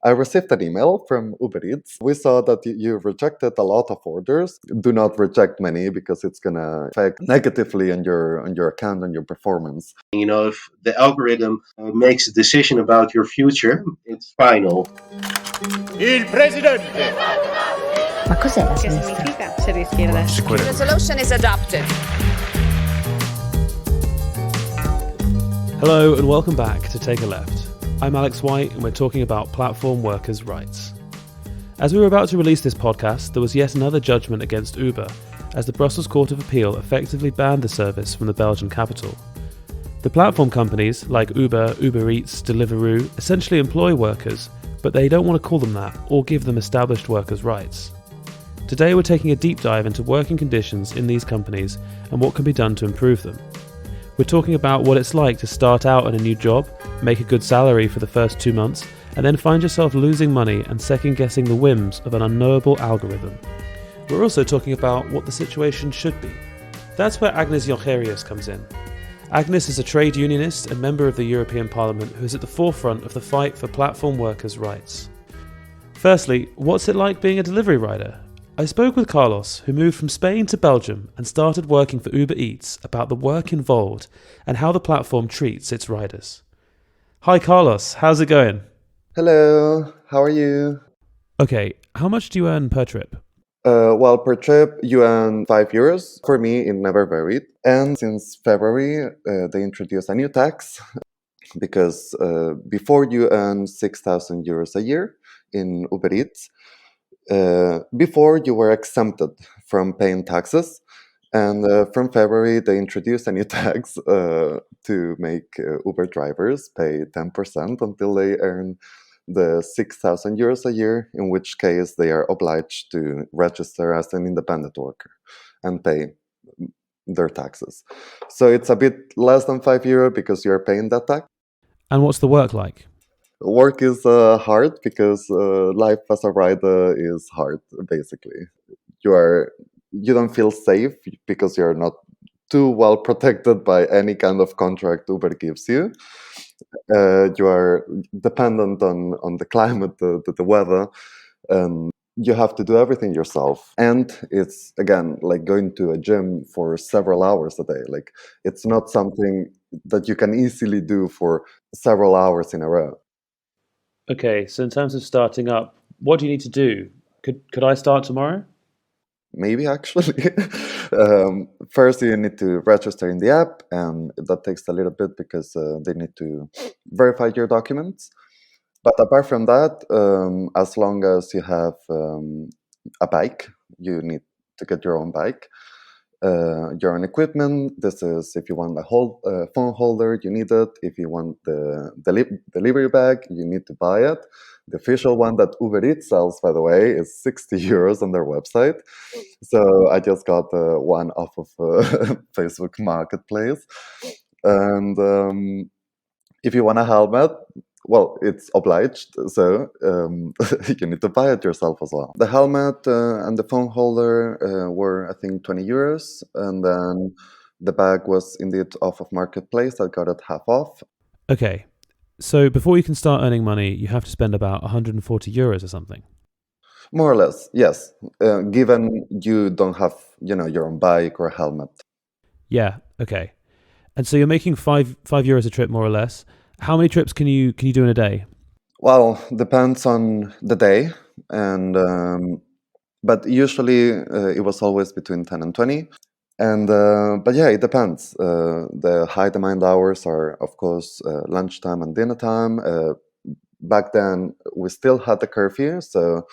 I received an email from Uber Eats. We saw that you rejected a lot of orders. Do not reject many because it's gonna affect negatively on your account and your performance. If the algorithm makes a decision about your future, it's final. Il presidente. Ma cos'è la Che sinistra? significa se rischi adesso? The resolution is adopted. Hello and welcome back to Take a Left. I'm Alex White and we're talking about platform workers' rights. As we were about to release this podcast, there was yet another judgment against Uber, as the Brussels Court of Appeal effectively banned the service from the Belgian capital. The platform companies, like Uber, Uber Eats, Deliveroo, essentially employ workers, but they don't want to call them that or give them established workers' rights. Today we're taking a deep dive into working conditions in these companies and what can be done to improve them. We're talking about what it's like to start out in a new job, make a good salary for the first 2 months, and then find yourself losing money and second-guessing the whims of an unknowable algorithm. We're also talking about what the situation should be. That's where Agnes Jongerius comes in. Agnes is a trade unionist and member of the European Parliament who is at the forefront of the fight for platform workers' rights. Firstly, what's it like being a delivery rider? I spoke with Carlos, who moved from Spain to Belgium and started working for Uber Eats, about the work involved and how the platform treats its riders. Hi Carlos, how's it going? Hello, how are you? Okay, how much do you earn per trip? Well, per trip, you earn €5. For me, it never varied. And since February, they introduced a new tax because before you earn €6,000 a year in Uber Eats, before you were exempted from paying taxes. And from February, they introduced a new tax to make Uber drivers pay 10% until they earn the €6,000 a year, in which case they are obliged to register as an independent worker and pay their taxes. So it's a bit less than €5 because you're paying that tax. And what's the work like? Work is hard because life as a rider is hard, basically. You don't feel safe because you're not too well protected by any kind of contract Uber gives you. You are dependent on the climate, the weather, and you have to do everything yourself. And it's, again, like going to a gym for several hours a day. Like, it's not something that you can easily do for several hours in a row. Okay, so in terms of starting up, what do you need to do? Could I start tomorrow? Maybe, actually. First, you need to register in the app, and that takes a little bit because they need to verify your documents. But apart from that, as long as you have a bike, you need to get your own bike, your own equipment. This is if you want a phone holder, you need it. If you want the delivery bag, you need to buy it. The official one that Uber Eats sells, by the way, is €60 on their website. So I just got one off of Facebook Marketplace. And if you want a helmet, well, it's obliged, so you need to buy it yourself as well. The helmet and the phone holder were, I think, €20, and then the bag was indeed off of Marketplace. I got it half off. Okay, so before you can start earning money, you have to spend about €140 or something. More or less, yes. Given you don't have, your own bike or helmet. Yeah, okay. And so you're making €5 a trip, more or less. How many trips can you do in a day? Well, depends on the day, and but usually it was always between 10 and 20. And but yeah, it depends. The high demand hours are, of course, lunchtime and dinner time. Back then, we still had the curfew, so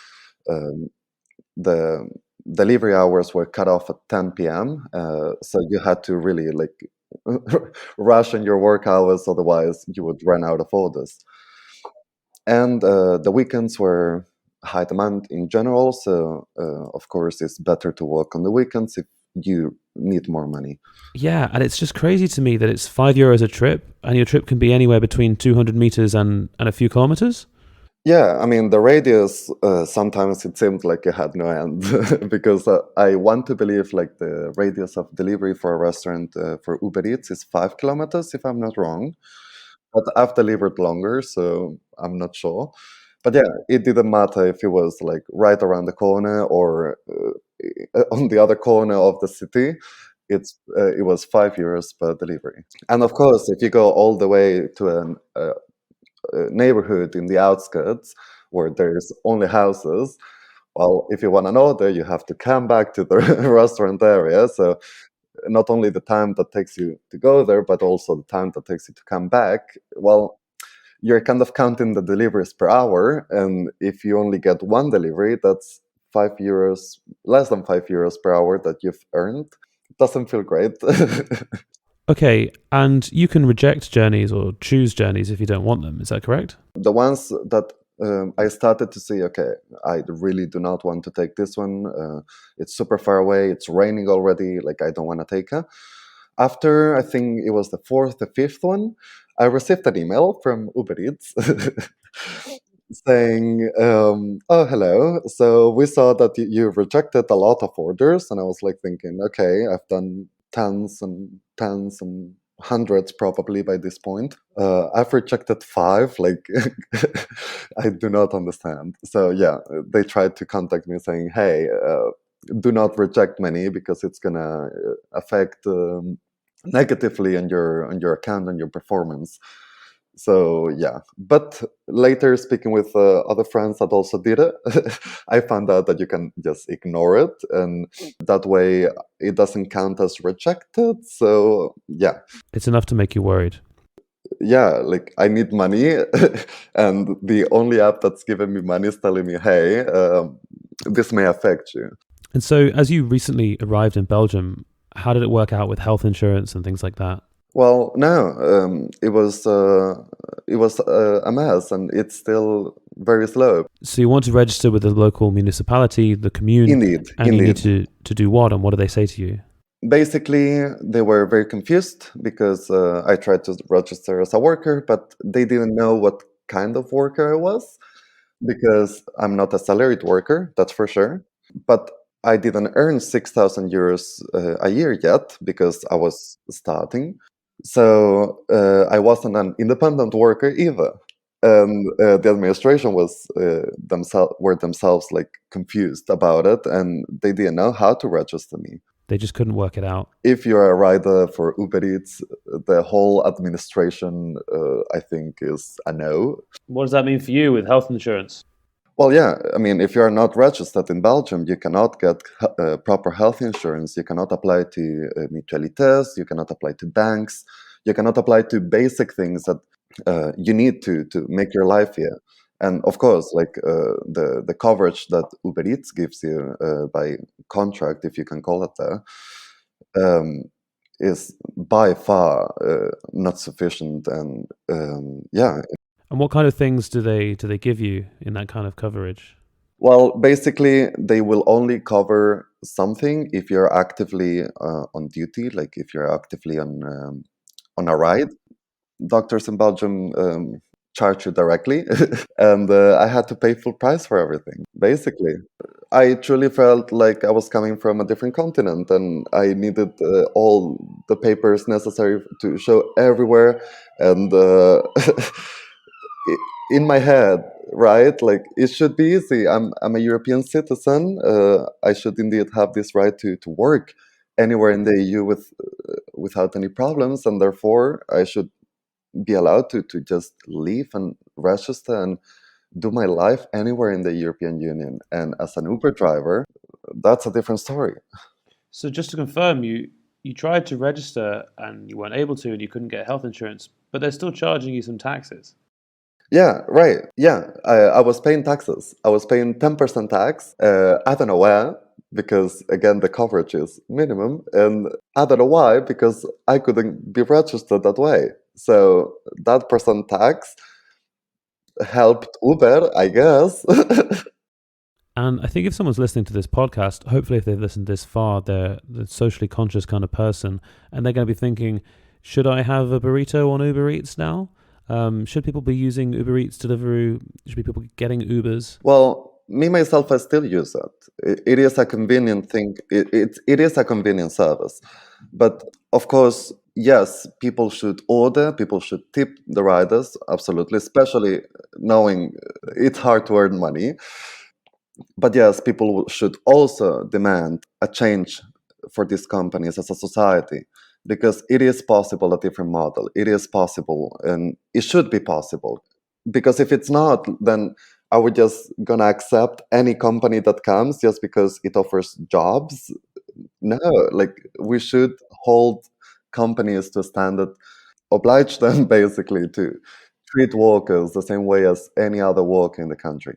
the delivery hours were cut off at 10 p.m. So you had to really rush in your work hours, otherwise you would run out of orders. And the weekends were high demand in general, so of course it's better to work on the weekends if you need more money. Yeah, and it's just crazy to me that it's €5 a trip, and your trip can be anywhere between 200 meters and a few kilometers. Yeah, I mean, the radius, sometimes it seemed like it had no end because I want to believe like the radius of delivery for a restaurant for Uber Eats is 5 kilometers, if I'm not wrong. But I've delivered longer, so I'm not sure. But yeah, it didn't matter if it was like right around the corner or on the other corner of the city. It was €5 per delivery. And of course, if you go all the way to a neighborhood in the outskirts where there's only houses, well, if you want an order, you have to come back to the restaurant area. So not only the time that takes you to go there, but also the time that takes you to come back. Well, you're kind of counting the deliveries per hour, and if you only get one delivery, that's €5, less than €5 per hour that you've earned. It doesn't feel great. Okay, and you can reject journeys or choose journeys if you don't want them. Is that correct? The ones that I started to see, okay, I really do not want to take this one. It's super far away. It's raining already. Like, I don't want to take it. After, I think it was the fourth, the fifth one, I received an email from Uber Eats saying, oh, hello. So we saw that you rejected a lot of orders. And I was like thinking, okay, I've done tens and hundreds probably by this point. I've rejected 5. Like, I do not understand. So yeah, they tried to contact me saying, hey, do not reject many because it's gonna affect negatively on your account and your performance. So yeah, but later speaking with other friends that also did it, I found out that you can just ignore it, and that way it doesn't count as rejected. So yeah, It's enough to make you worried. yeah, like I need money, and the only app that's giving me money is telling me, hey, this may affect you. And so, as you recently arrived in Belgium, how did it work out with health insurance and things like that? Well, no, it was a mess, and it's still very slow. So you want to register with the local municipality, the commune, Indeed, and you need indeed. to do what? And what do they say to you? Basically, they were very confused because I tried to register as a worker, but they didn't know what kind of worker I was because I'm not a salaried worker, that's for sure. But I didn't earn €6,000 a year yet because I was starting. So I wasn't an independent worker either. And the administration were themselves like confused about it, and they didn't know how to register me. They just couldn't work it out. If you're a rider for Uber Eats, the whole administration, I think, is a no. What does that mean for you with health insurance? Well, yeah, I mean, if you're not registered in Belgium, you cannot get proper health insurance. You cannot apply to mutualities. You cannot apply to banks. You cannot apply to basic things that you need to make your life here. And of course, like the coverage that Uber Eats gives you by contract, if you can call it that, is by far not sufficient. And yeah. And what kind of things do they give you in that kind of coverage? Well, basically, they will only cover something if you're actively on duty, like if you're actively on a ride. Doctors in Belgium charge you directly, and I had to pay full price for everything. Basically, I truly felt like I was coming from a different continent, and I needed all the papers necessary to show everywhere, and in my head, right? Like it should be easy. I'm a European citizen. I should indeed have this right to work anywhere in the EU without any problems, and therefore I should be allowed to just leave and register and do my life anywhere in the European Union. And as an Uber driver, that's a different story. So just to confirm, you tried to register and you weren't able to, and you couldn't get health insurance, but they're still charging you some taxes. Yeah, right. Yeah, I was paying taxes. I was paying 10% tax. I don't know why, because again, the coverage is minimum. And I don't know why, because I couldn't be registered that way. So that percent tax helped Uber, I guess. And I think if someone's listening to this podcast, hopefully if they've listened this far, they're the socially conscious kind of person, and they're going to be thinking, should I have a burrito on Uber Eats now? Should people be using Uber Eats Deliveroo? Should be people getting Ubers? Well, me myself, I still use it. It is a convenient thing. It is a convenient service. But of course, yes, people should order, people should tip the riders, absolutely, especially knowing it's hard to earn money. But yes, people should also demand a change for these companies as a society, because it is possible, a different model. It is possible, and it should be possible. Because if it's not, then are we just gonna accept any company that comes just because it offers jobs? No, like we should hold companies to a standard, oblige them basically to treat workers the same way as any other worker in the country.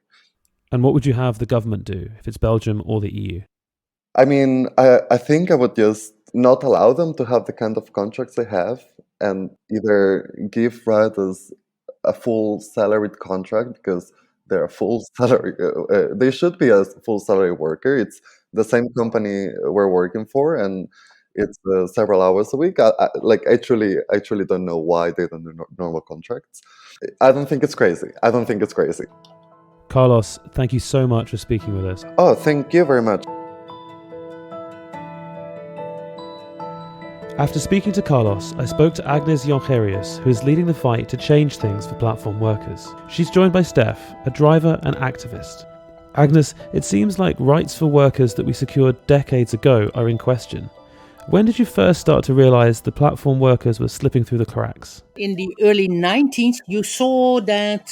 And what would you have the government do if it's Belgium or the EU? I mean, I think I would just not allow them to have the kind of contracts they have, and either give riders a full salaried contract, because they're a full salary. They should be a full salary worker. It's the same company we're working for, and it's several hours a week. I truly don't know why they don't do normal contracts. I don't think it's crazy. I don't think it's crazy. Carlos, thank you so much for speaking with us. Oh, thank you very much. After speaking to Carlos, I spoke to Agnes Jongerius, who is leading the fight to change things for platform workers. She's joined by Stef, a driver and activist. Agnes, it seems like rights for workers that we secured decades ago are in question. When did you first start to realise the platform workers were slipping through the cracks? In the early 90s, you saw that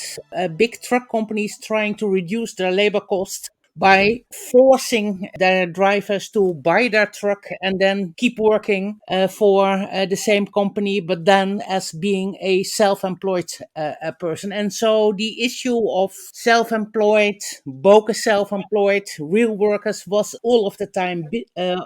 big truck companies trying to reduce their labor costs by forcing their drivers to buy their truck and then keep working for the same company, but then as being a self-employed person. And so the issue of self-employed, bogus self-employed, real workers was all of the time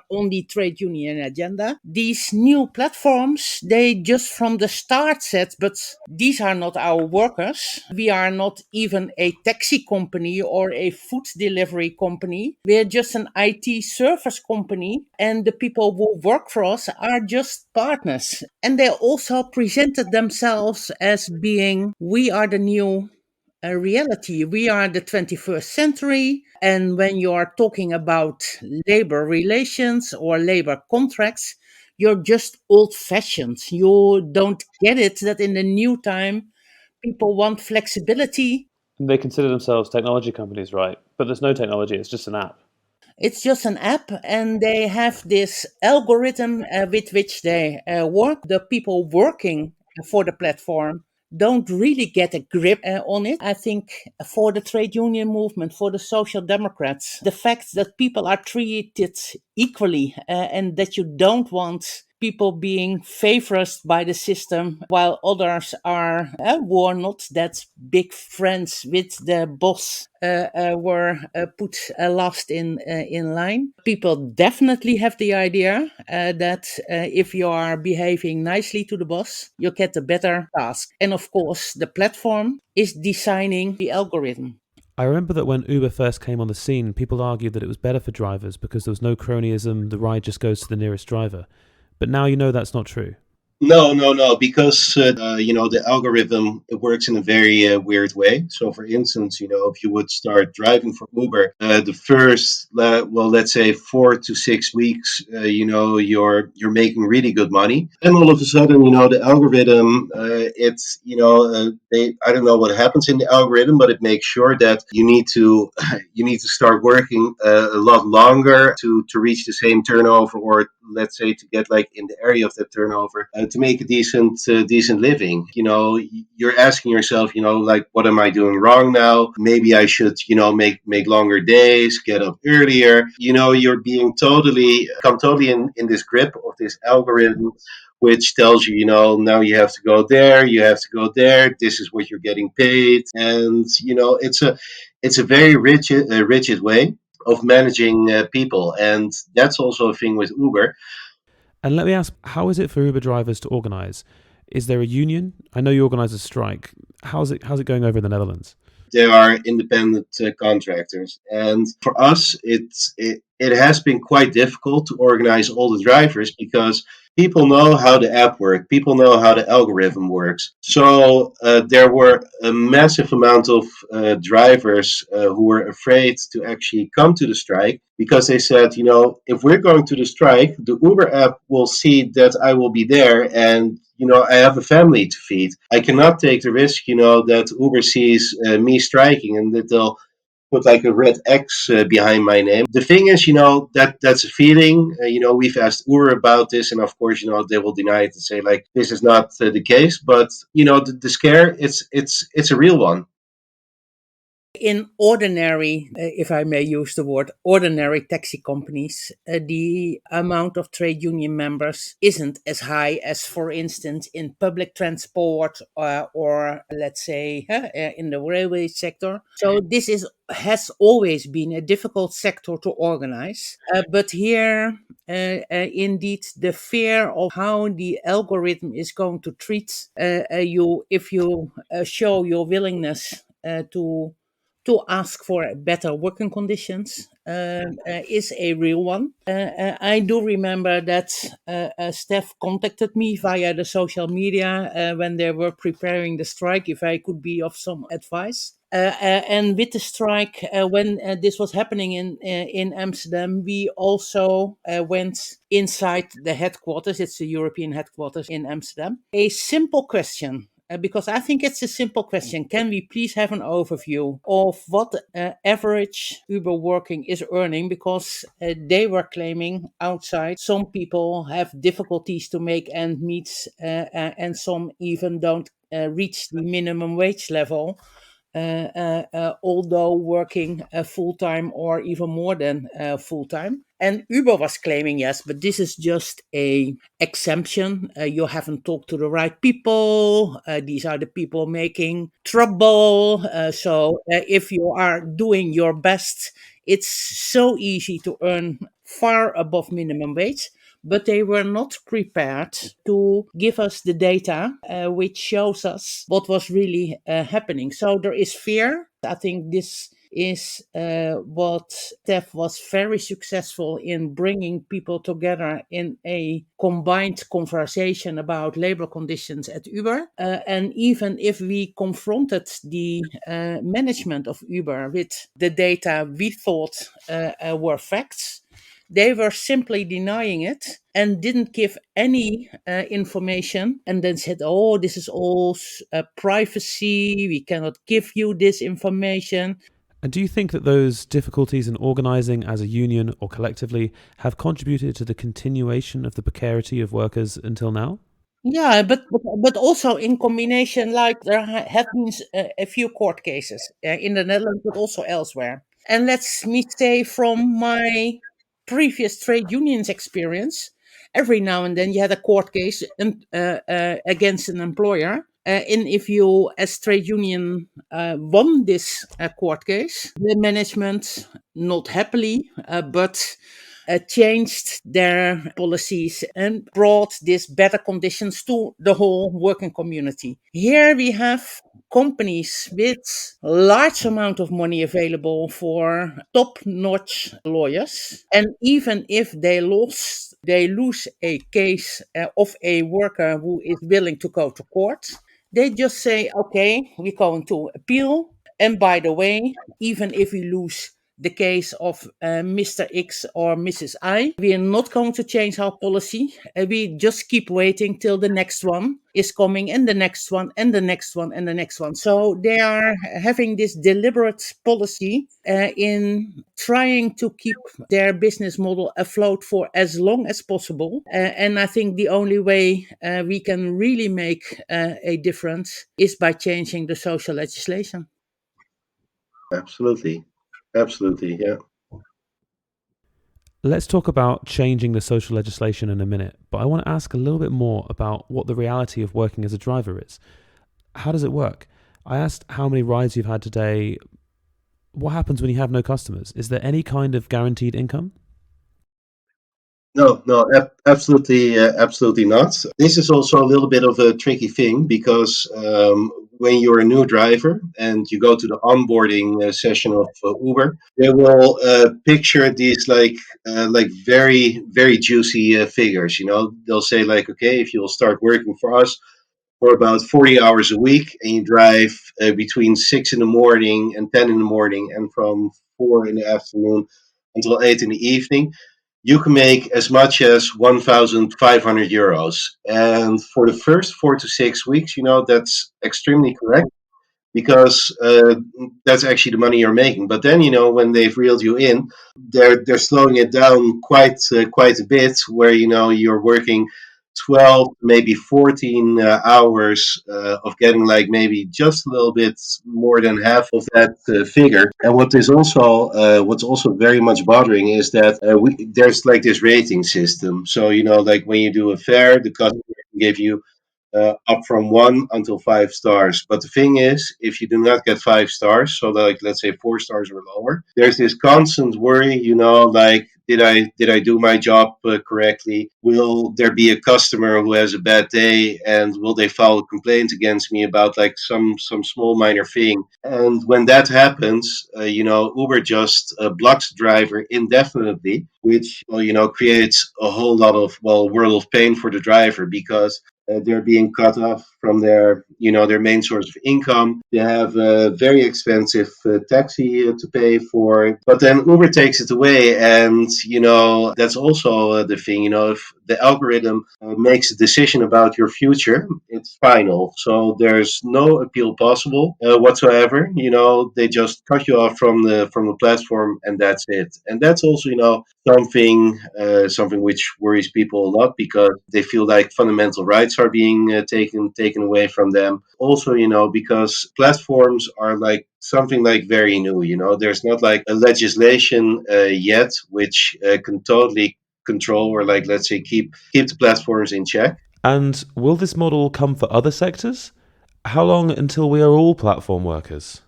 on the trade union agenda. These new platforms, they just from the start said, but these are not our workers. We are not even a taxi company or a food delivery company. We're just an IT service company, and the people who work for us are just partners. And they also presented themselves as being, we are the new reality. We are the 21st century. And when you are talking about labor relations or labor contracts, you're just old fashioned. You don't get it that in the new time, people want flexibility. They consider themselves technology companies, right? But there's no technology, it's just an app. It's just an app, and they have this algorithm with which they work. The people working for the platform don't really get a grip on it. I think for the trade union movement, for the social democrats, the fact that people are treated equally and that you don't want people being favored by the system while others are who are not that big friends with the boss were put last in line. People definitely have the idea that if you are behaving nicely to the boss, you get a better task. And of course, the platform is designing the algorithm. I remember that when Uber first came on the scene, people argued that it was better for drivers because there was no cronyism, the ride just goes to the nearest driver. But now you know that's not true. No, because the algorithm, it works in a very weird way. So, for instance, if you would start driving for Uber, the first, let's say 4 to 6 weeks, you're making really good money, and all of a sudden, the algorithm, I don't know what happens in the algorithm, but it makes sure that you need to you need to start working a lot longer to reach the same turnover, or let's say to get like in the area of that turnover, to make a decent living. You're asking yourself, like, what am I doing wrong now? Maybe I should, make longer days, get up earlier. You're being totally in this grip of this algorithm, which tells you, now you have to go there, you have to go there. This is what you're getting paid, and it's a very rigid way of managing people, and that's also a thing with Uber. And let me ask, how is it for Uber drivers to organise? Is there a union? I know you organise a strike. How's it going over in the Netherlands? There are independent contractors, and for us, it has been quite difficult to organize all the drivers, because people know how the app works. People know how the algorithm works. So there were a massive amount of drivers who were afraid to actually come to the strike because they said, if we're going to the strike, the Uber app will see that I will be there and I have a family to feed. I cannot take the risk, that Uber sees me striking and that they'll put like a red X behind my name. The thing is, that's a feeling. We've asked Uber about this, and of course, they will deny it and say like this is not the case. But the scare, it's a real one. In ordinary, if I may use the word, ordinary taxi companies, the amount of trade union members isn't as high as, for instance, in public transport or let's say in the railway sector. So this has always been a difficult sector to organize. But here, indeed, the fear of how the algorithm is going to treat you if you show your willingness to ask for better working conditions is a real one. I do remember that Stef contacted me via the social media when they were preparing the strike, if I could be of some advice. And with the strike, when this was happening in Amsterdam, we also went inside the headquarters. It's the European headquarters in Amsterdam. A simple question, because I think it's a simple question. Can we please have an overview of what average Uber working is earning? Because they were claiming outside some people have difficulties to make ends meet, and some even don't reach the minimum wage level. Although working full-time or even more than full-time. And Uber was claiming, yes, but this is just a exemption. You haven't talked to the right people. These are the people making trouble. So if you are doing your best, it's so easy to earn far above minimum wage. But they were not prepared to give us the data which shows us what was really happening. So there is fear. I think this is what Stef was very successful in bringing people together in a combined conversation about labor conditions at Uber. And even if we confronted the management of Uber with the data we thought were facts, they were simply denying it and didn't give any information, and then said, oh, this is all privacy. We cannot give you this information. And do you think that those difficulties in organising as a union or collectively have contributed to the continuation of the precarity of workers until now? Yeah, but also in combination, like there have been a few court cases in the Netherlands, but also elsewhere. And let me say, from my previous trade unions experience, every now and then you had a court case against an employer. And if you, as trade union, won this court case, the management, not happily, but changed their policies and brought these better conditions to the whole working community. Here we have companies with large amount of money available for top-notch lawyers, and even if they lose a case of a worker who is willing to go to court, they just say, okay, we're going to appeal, and by the way, even if we lose the case of Mr. X or Mrs. I, we are not going to change our policy. We just keep waiting till the next one is coming, and the next one, and the next one, and the next one. So they are having this deliberate policy in trying to keep their business model afloat for as long as possible. And I think the only way we can really make a difference is by changing the social legislation. Absolutely. Absolutely. Yeah. Let's talk about changing the social legislation in a minute, but I want to ask a little bit more about what the reality of working as a driver is. How does it work? I asked how many rides you've had today. What happens when you have no customers? Is there any kind of guaranteed income? No, absolutely not. This is also a little bit of a tricky thing because when you're a new driver and you go to the onboarding session of Uber, they will picture these like very juicy figures. You know, they'll say like, okay, if you'll start working for us for about 40 hours a week and you drive between 6 in the morning and 10 in the morning and from 4 in the afternoon until 8 in the evening, you can make as much as 1,500 euros. And for the first 4 to 6 weeks, you know, that's extremely correct because that's actually the money you're making. But then, you know, when they've reeled you in, they're slowing it down quite a bit, where you know you're working 12, maybe 14 hours of getting like maybe just a little bit more than half of that figure. And what's also very much bothering is that there's like this rating system. So you know, like when you do a fare, the customer can give you up from 1 until 5 stars. But the thing is, if you do not get 5 stars, so like let's say 4 stars or lower, there's this constant worry. You know, like did I do my job correctly? Will there be a customer who has a bad day, and will they file a complaint against me about like some small minor thing? And when that happens, you know, Uber just blocks the driver indefinitely, which well, you know, creates a whole lot of world of pain for the driver because they're being cut off from their, you know, their main source of income. They have a very expensive taxi to pay for, but then Uber takes it away, and you know that's also the thing. You know, if the algorithm makes a decision about your future, it's final. So there's no appeal possible whatsoever. You know, they just cut you off from the platform, and that's it. And that's also, you know, something which worries people a lot because they feel like fundamental rights are being taken away from them. Also, you know, because platforms are like something like very new. You know, there's not like a legislation yet which can totally control or like let's say keep the platforms in check. And will this model come for other sectors? How long until we are all platform workers?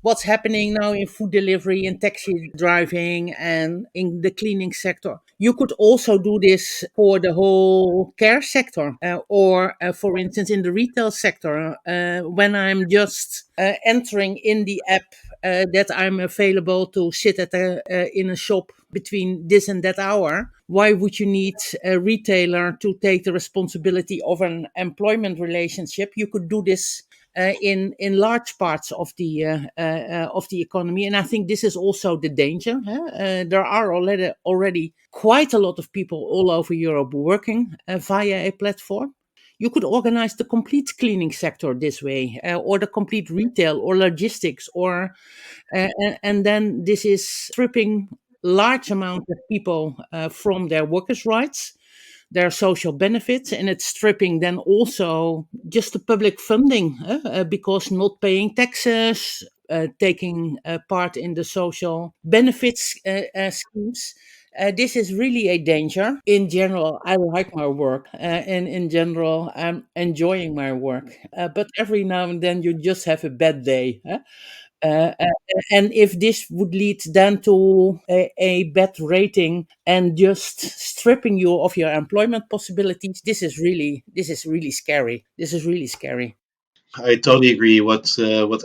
What's happening now in food delivery, in taxi driving, and in the cleaning sector. You could also do this for the whole care sector, or for instance, in the retail sector, when I'm just entering in the app that I'm available to sit in a shop between this and that hour. Why would you need a retailer to take the responsibility of an employment relationship? You could do this in large parts of the economy, and I think this is also the danger. There are already quite a lot of people all over Europe working via a platform. You could organize the complete cleaning sector this way, or the complete retail or logistics, or and then this is stripping large amount of people from their workers' rights, their social benefits, and it's stripping then also just the public funding because not paying taxes, taking part in the social benefits schemes. This is really a danger. In general, I like my work, and in general, I'm enjoying my work. But every now and then, you just have a bad day. And if this would lead then to a bad rating and just stripping you of your employment possibilities, this is really scary. This is really scary. I totally agree what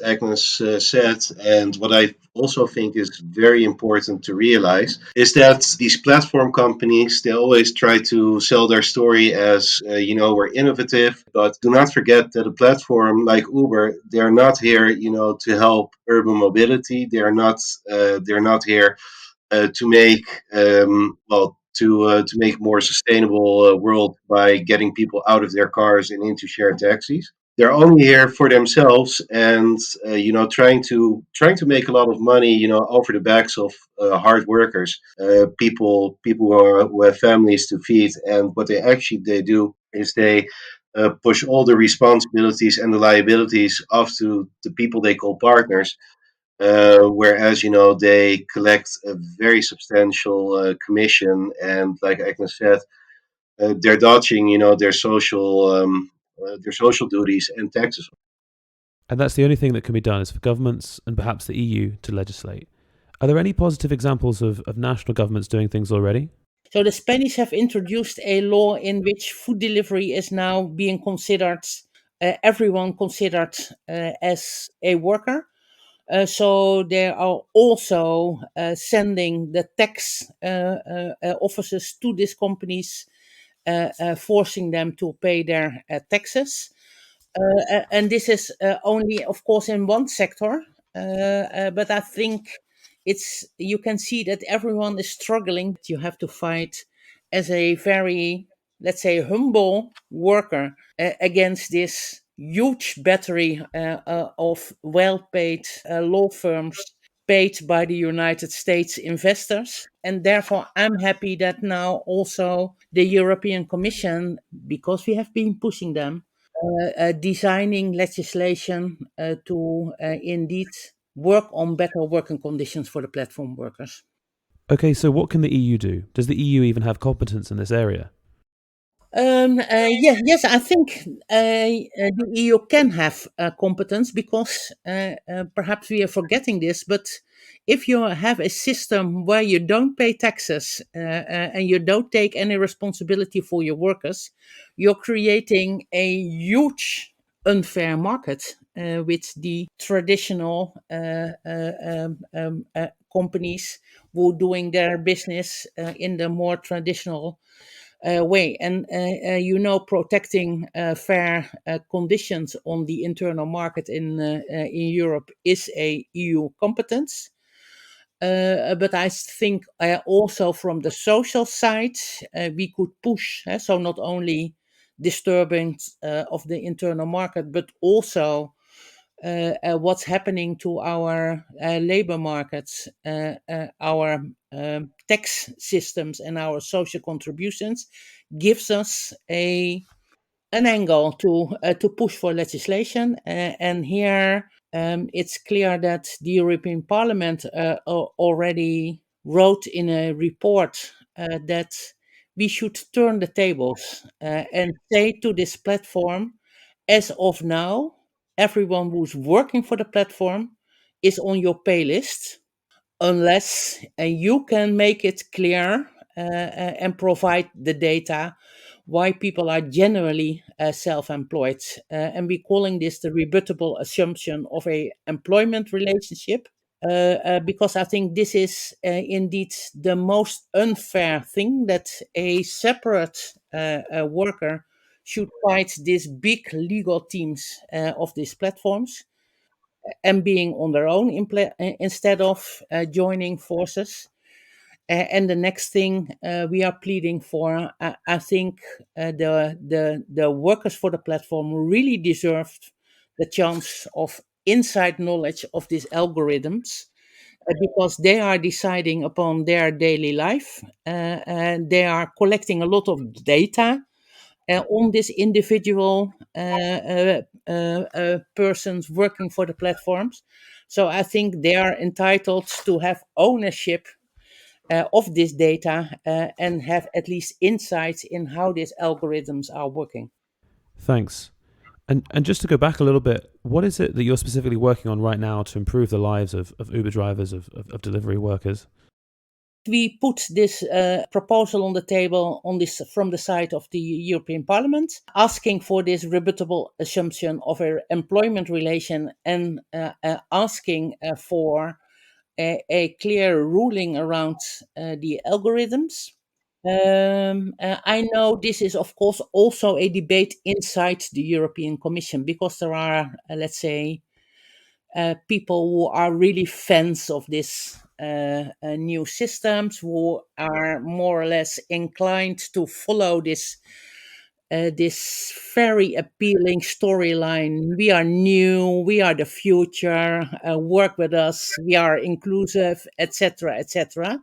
Agnes said, and what I also think is very important to realize is that these platform companies, they always try to sell their story as you know, we're innovative, but do not forget that a platform like Uber, they're not here, you know, to help urban mobility. They're not here to make to make more sustainable world by getting people out of their cars and into shared taxis. They're only here for themselves, and you know, trying to make a lot of money, you know, over the backs of hard workers, people who have families to feed. And what they do is they push all the responsibilities and the liabilities off to the people they call partners, whereas you know they collect a very substantial commission, and like Agnes said, they're dodging, you know, their social duties and taxes. And that's the only thing that can be done is for governments and perhaps the EU to legislate. Are there any positive examples of national governments doing things already? So the Spanish have introduced a law in which food delivery is now being considered everyone considered as a worker. So they are also sending the tax officers to these companies, forcing them to pay their taxes. And this is only, of course, in one sector, but I think you can see that everyone is struggling. You have to fight as a very, let's say, humble worker against this huge battery of well-paid law firms paid by the United States investors. And therefore, I'm happy that now also the European Commission, because we have been pushing them, designing legislation to indeed work on better working conditions for the platform workers. Okay, so what can the EU do? Does the EU even have competence in this area? Yes, I think the EU can have competence because perhaps we are forgetting this, but if you have a system where you don't pay taxes and you don't take any responsibility for your workers, you're creating a huge unfair market with the traditional companies who are doing their business in the more traditional way. And protecting fair conditions on the internal market in Europe is a EU competence. But I think also from the social side, we could push. So not only disturbance of the internal market, but also what's happening to our labor markets, our tax systems, and our social contributions gives us an angle to push for legislation. And here it's clear that the European Parliament already wrote in a report that we should turn the tables and say to this platform, as of now, everyone who's working for the platform is on your pay list unless you can make it clear and provide the data why people are generally self-employed. And we're calling this the rebuttable assumption of a employment relationship. Because I think this is indeed the most unfair thing, that a separate worker should fight these big legal teams of these platforms and being on their own instead of joining forces. And the next thing we are pleading for, I think the workers for the platform really deserved the chance of inside knowledge of these algorithms, because they are deciding upon their daily life, and they are collecting a lot of data on this individual persons working for the platforms. So I think they are entitled to have ownership of this data and have at least insights in how these algorithms are working. Thanks. And just to go back a little bit, what is it that you're specifically working on right now to improve the lives of Uber drivers, of delivery workers? We put this proposal on the table from the side of the European Parliament, asking for this rebuttable assumption of an employment relation, and asking for a clear ruling around the algorithms. I know this is, of course, also a debate inside the European Commission, because there are, let's say, people who are really fans of this new systems, who are more or less inclined to follow this very appealing storyline. We are new, we are the future, work with us, we are inclusive, etc., etc.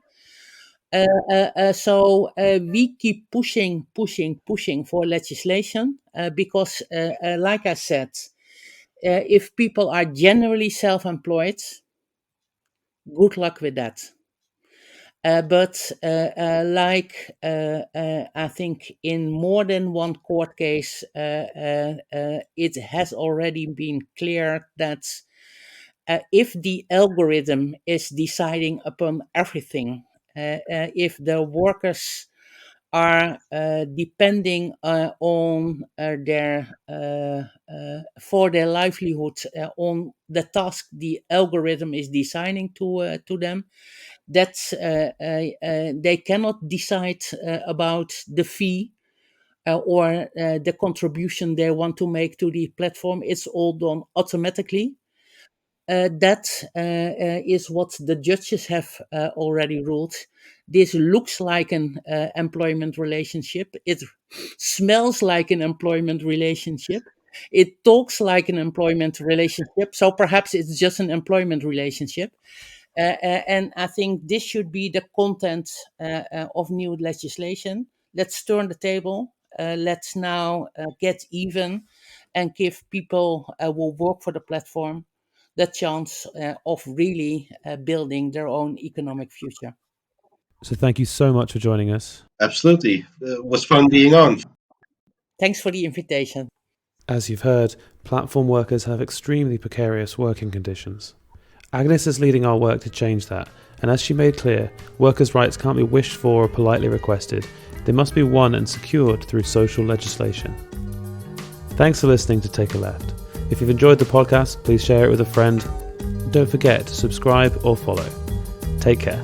So we keep pushing for legislation because, like I said, if people are generally self-employed, good luck with that. But I think in more than one court case, it has already been clear that if the algorithm is deciding upon everything, if the workers are depending on their for their livelihood on the task the algorithm is designing to them. That they cannot decide about the fee or the contribution they want to make to the platform. It's all done automatically. That is what the judges have already ruled. This looks like an employment relationship. It smells like an employment relationship. It talks like an employment relationship. So perhaps it's just an employment relationship. And I think this should be the content of new legislation. Let's turn the table. Let's now get even and give people who work for the platform the chance of really building their own economic future. So thank you so much for joining us. Absolutely. It was fun being on. Thanks for the invitation. As you've heard, platform workers have extremely precarious working conditions. Agnes is leading our work to change that, and as she made clear, workers' rights can't be wished for or politely requested. They must be won and secured through social legislation. Thanks for listening to Take a Left. If you've enjoyed the podcast, please share it with a friend. Don't forget to subscribe or follow. Take care.